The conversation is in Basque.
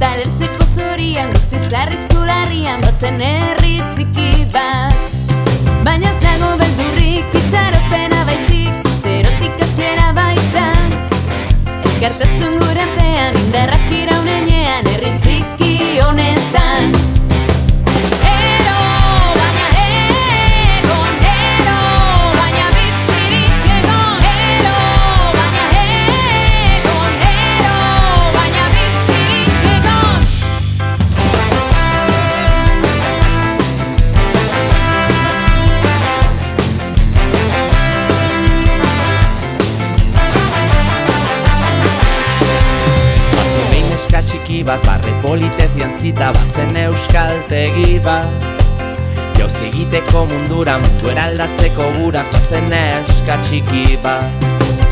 Eta lertzeko zorian guztiz arrisku larrian bazen herri txiki bat. Baina ez dago beldurrik itxaropena baizik, zerotik hasiera baita. Elkartasun gure artean indarrak iraunean herri txiki honetan. Bat barre politez jantzita bazen euskaltegi bat. Jauz egiteko mundura, mundu eraldatzeko guraz bazen neska txiki bat.